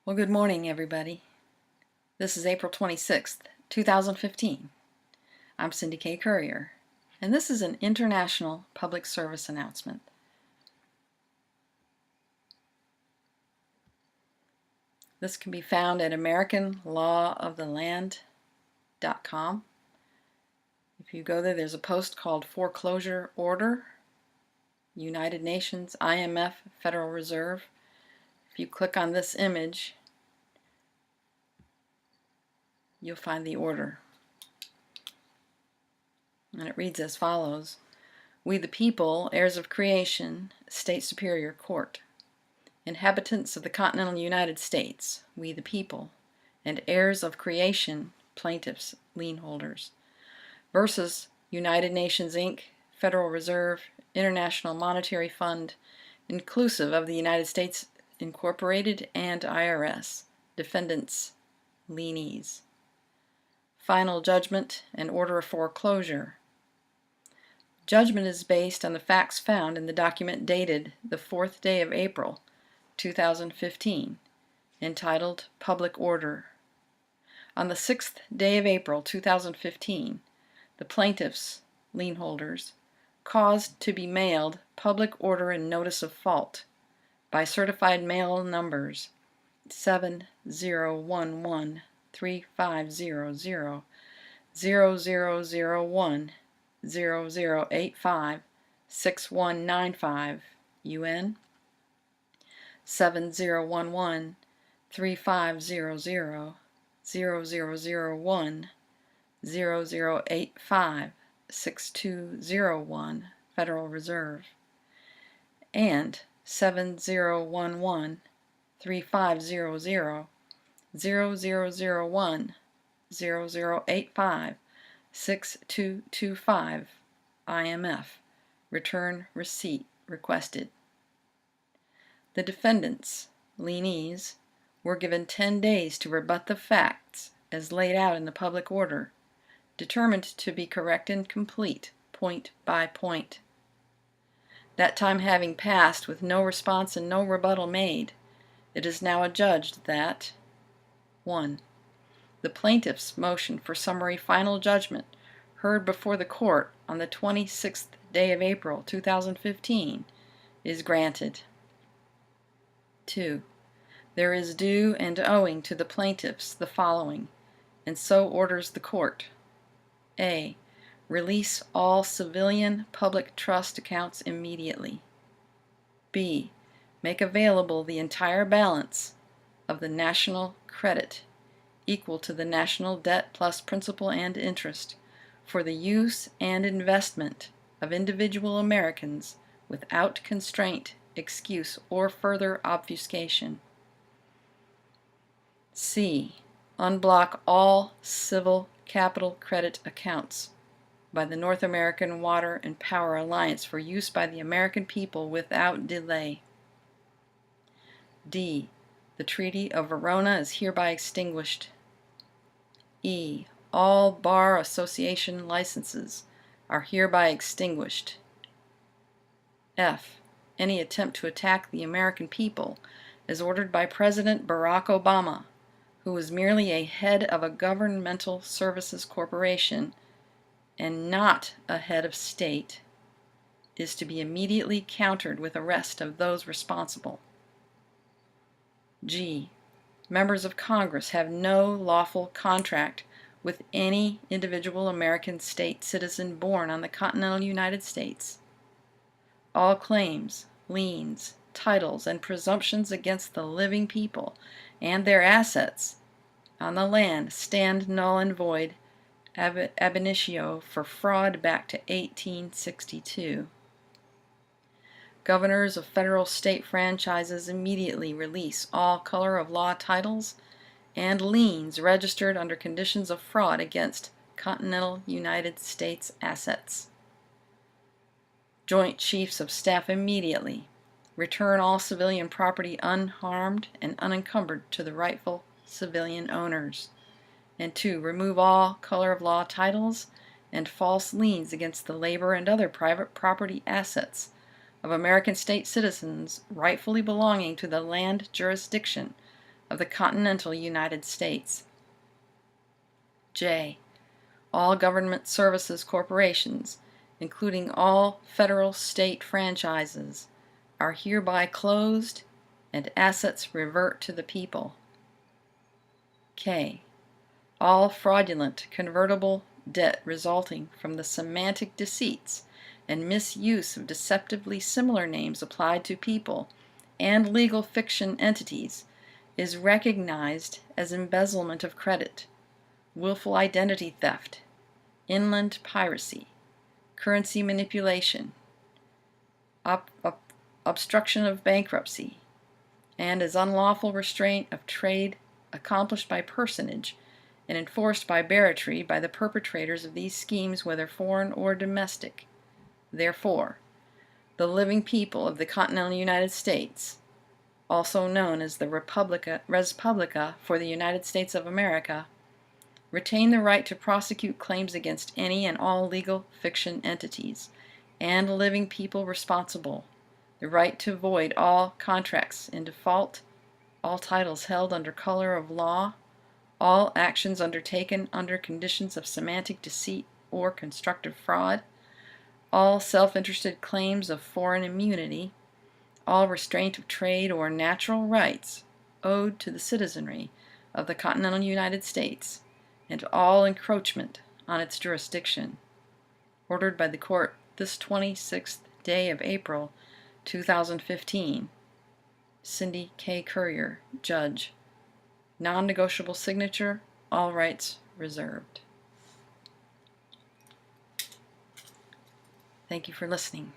Well, good morning, everybody. This is April 26th, 2015. I'm Cindy K. Courier, and this is an international public service announcement. This can be found at AmericanLawOfTheLand.com. If you go there, there's a post called Foreclosure Order, United Nations, IMF, Federal Reserve. If you click on this image, you'll find the order. And it reads as follows: We the people, heirs of creation, State Superior Court, inhabitants of the continental United States, we the people, and heirs of creation, plaintiffs, lien holders, versus United Nations, Inc., Federal Reserve, International Monetary Fund, inclusive of the United States Incorporated and IRS, defendants, lienees. Final judgment and order of foreclosure. Judgment is based on the facts found in the document dated the 4th day of April, 2015, entitled Public Order. On the 6th day of April, 2015, the plaintiffs, lien holders, caused to be mailed public order and notice of fault by certified mail numbers 7011 3500 0001 0085 6195 UN 7011 3500 0001 0085 6201 Federal Reserve and 7011 3500 0001 0085 6225 IMF. Return receipt requested. The defendants, lienees, were given 10 days to rebut the facts as laid out in the public order, determined to be correct and complete, point by point. That time having passed with no response and no rebuttal made, it is now adjudged that 1. The plaintiff's motion for summary final judgment heard before the court on the 26th day of April 2015 is granted. 2. There is due and owing to the plaintiffs the following, and so orders the court. A. Release all civilian public trust accounts immediately. B. Make available the entire balance of the national credit equal to the national debt plus principal and interest for the use and investment of individual Americans without constraint, excuse, or further obfuscation. C. Unblock all civil capital credit accounts by the North American Water and Power Alliance for use by the American people without delay. D. The Treaty of Verona is hereby extinguished. E. All Bar Association licenses are hereby extinguished. F. Any attempt to attack the American people is ordered by President Barack Obama, who is merely a head of a governmental services corporation and not a head of state, is to be immediately countered with arrest of those responsible. G. Members of Congress have no lawful contract with any individual American state citizen born on the continental United States. All claims, liens, titles, and presumptions against the living people and their assets on the land stand null and void ab initio for fraud back to 1862. Governors of federal state franchises immediately release all color of law titles and liens registered under conditions of fraud against continental United States assets. Joint Chiefs of Staff immediately return all civilian property unharmed and unencumbered to the rightful civilian owners. And 2. Remove all color of law titles and false liens against the labor and other private property assets of American state citizens rightfully belonging to the land jurisdiction of the continental United States. J. All government services corporations, including all federal state franchises, are hereby closed and assets revert to the people. K. All fraudulent convertible debt resulting from the semantic deceits and misuse of deceptively similar names applied to people and legal fiction entities is recognized as embezzlement of credit, willful identity theft, inland piracy, currency manipulation, obstruction of bankruptcy, and as unlawful restraint of trade accomplished by personage and enforced by barratry by the perpetrators of these schemes, whether foreign or domestic. Therefore, the living people of the continental United States, also known as the Respublica for the United States of America, retain the right to prosecute claims against any and all legal fiction entities and living people responsible, the right to void all contracts in default, all titles held under color of law, all actions undertaken under conditions of semantic deceit or constructive fraud, all self-interested claims of foreign immunity, all restraint of trade or natural rights owed to the citizenry of the continental United States, and all encroachment on its jurisdiction. Ordered by the court this 26th day of April, 2015. Cindy K. Currier, Judge. Non-negotiable signature, all rights reserved. Thank you for listening.